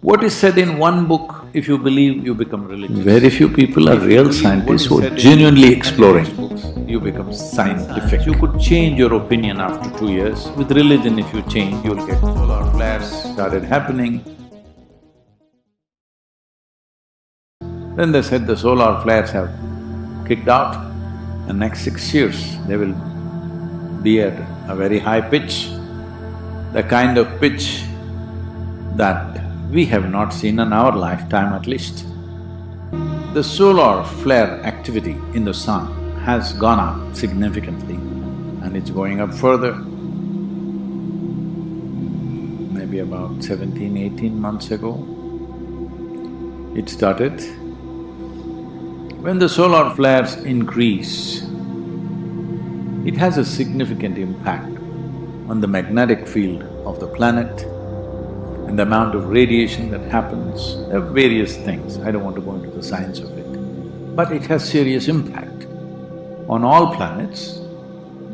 What is said in one book, if you believe, you become religious. Very few people are real scientists who are genuinely exploring. You become scientific. You could change your opinion after 2 years. With religion, if you change, you'll get solar flares started happening. Then they said the solar flares have kicked out, and next 6 years they will be at a very high pitch, the kind of pitch that we have not seen in our lifetime at least. The solar flare activity in the sun has gone up significantly and it's going up further. Maybe about 17, 18 months ago, it started. When the solar flares increase, it has a significant impact on the magnetic field of the planet and the amount of radiation that happens. There are various things, I don't want to go into the science of it, but it has serious impact on all planets.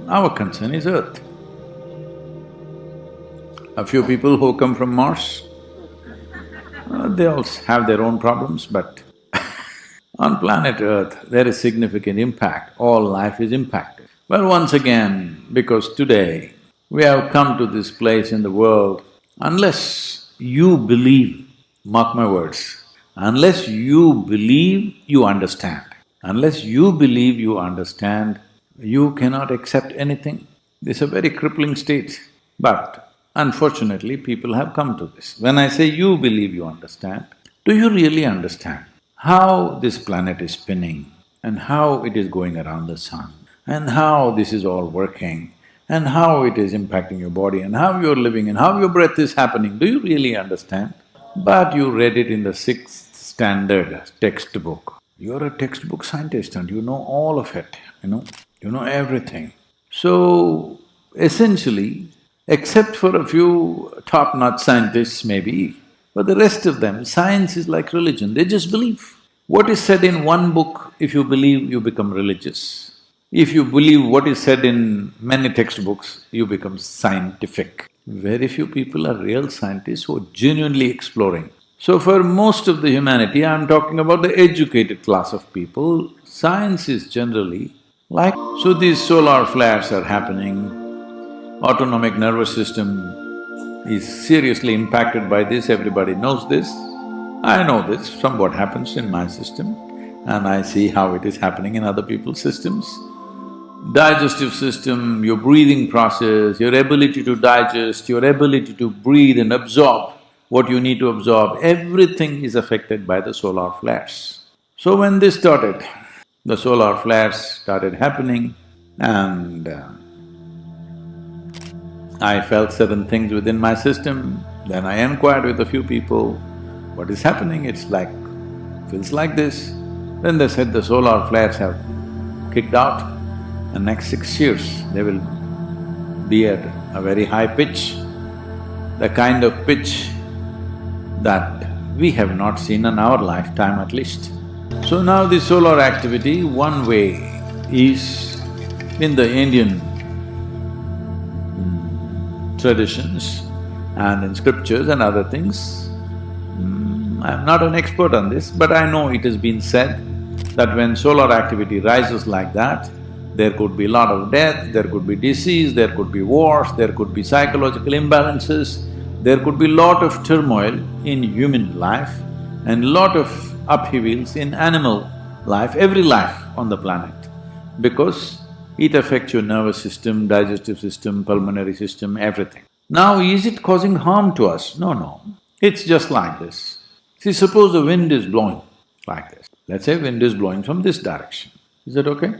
Our concern is Earth. A few people who come from Mars, they all have their own problems, but on planet Earth, there is significant impact, all life is impacted. Well, once again, because today we have come to this place in the world, unless you believe, mark my words, unless you believe, you understand. Unless you believe you understand, you cannot accept anything. This is a very crippling state, but unfortunately people have come to this. When I say you believe you understand, do you really understand how this planet is spinning and how it is going around the sun and how this is all working and how it is impacting your body and how you're living and how your breath is happening? Do you really understand? But you read it in the 6th standard textbook. You're a textbook scientist and you know all of it, you know everything. So, essentially, except for a few top-notch scientists maybe, but the rest of them, science is like religion, they just believe. What is said in one book, if you believe, you become religious. If you believe what is said in many textbooks, you become scientific. Very few people are real scientists who are genuinely exploring. So for most of the humanity, I'm talking about the educated class of people, science is generally like… So these solar flares are happening, autonomic nervous system is seriously impacted by this, everybody knows this. I know this from what happens in my system and I see how it is happening in other people's systems. Digestive system, your breathing process, your ability to digest, your ability to breathe and absorb what you need to absorb, everything is affected by the solar flares. So when this started, the solar flares started happening and I felt certain things within my system. Then I inquired with a few people, what is happening? It's like… feels like this. Then they said the solar flares have kicked out, and next 6 years they will be at a very high pitch, the kind of pitch that we have not seen in our lifetime at least. So now the solar activity, one way is in the Indian traditions and in scriptures and other things. I'm not an expert on this, but I know it has been said that when solar activity rises like that, there could be a lot of death, there could be disease, there could be wars, there could be psychological imbalances, there could be lot of turmoil in human life and lot of upheavals in animal life, every life on the planet, because it affects your nervous system, digestive system, pulmonary system, everything. Now, is it causing harm to us? No, it's just like this. See, suppose the wind is blowing like this. Let's say wind is blowing from this direction. Is that okay?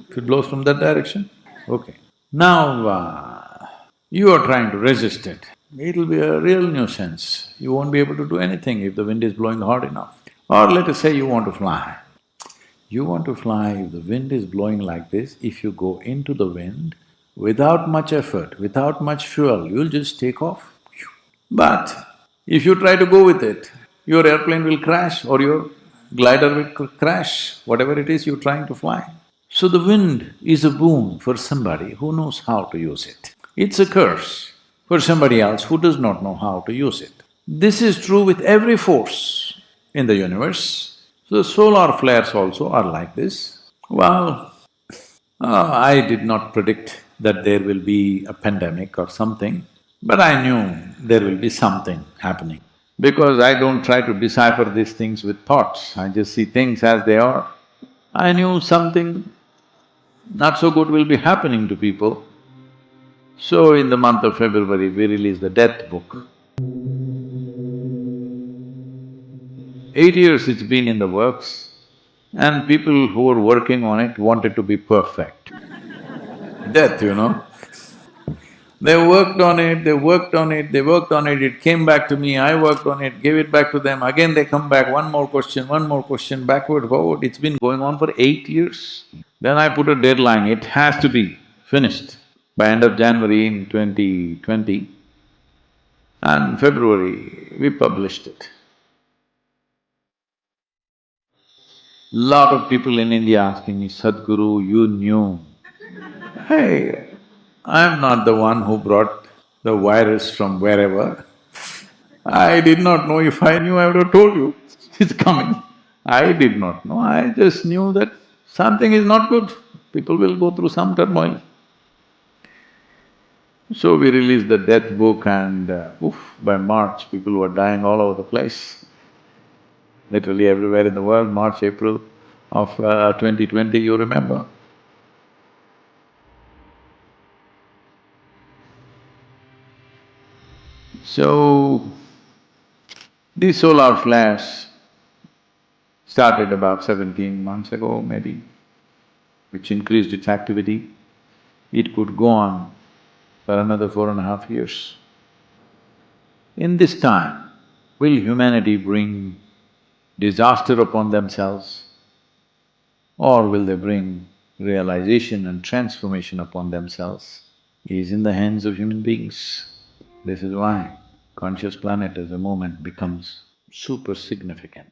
If it blows from that direction? Okay. Now, you are trying to resist it. It'll be a real nuisance. You won't be able to do anything if the wind is blowing hard enough. Or let us say you want to fly. You want to fly, if the wind is blowing like this, if you go into the wind, without much effort, without much fuel, you'll just take off. But if you try to go with it, your airplane will crash or your glider will crash, whatever it is you're trying to fly. So the wind is a boon for somebody who knows how to use it. It's a curse for somebody else who does not know how to use it. This is true with every force in the universe. So solar flares also are like this. Well, I did not predict that there will be a pandemic or something, but I knew there will be something happening. Because I don't try to decipher these things with thoughts, I just see things as they are. I knew something not so good will be happening to people. So in the month of February, we released the death book. 8 years it's been in the works, and people who were working on it wanted to be perfect. Death, you know. They worked on it, they worked on it, they worked on it, it came back to me, I worked on it, gave it back to them, again they come back, one more question, backward, forward, it's been going on for 8 years. Then I put a deadline, it has to be finished by end of January in 2020, and February we published it. Lot of people in India asking me, Sadhguru, you knew. Hey, I'm not the one who brought the virus from wherever. I did not know. If I knew, I would have told you, it's coming. I did not know, I just knew that something is not good, people will go through some turmoil. So we released the death book and by March, people were dying all over the place. Literally everywhere in the world, March, April of 2020, you remember. So, these solar flares started about 17 months ago maybe, which increased its activity. It could go on for another 4.5 years. In this time, will humanity bring disaster upon themselves, or will they bring realization and transformation upon themselves? Is in the hands of human beings. This is why conscious planet as a movement becomes super significant.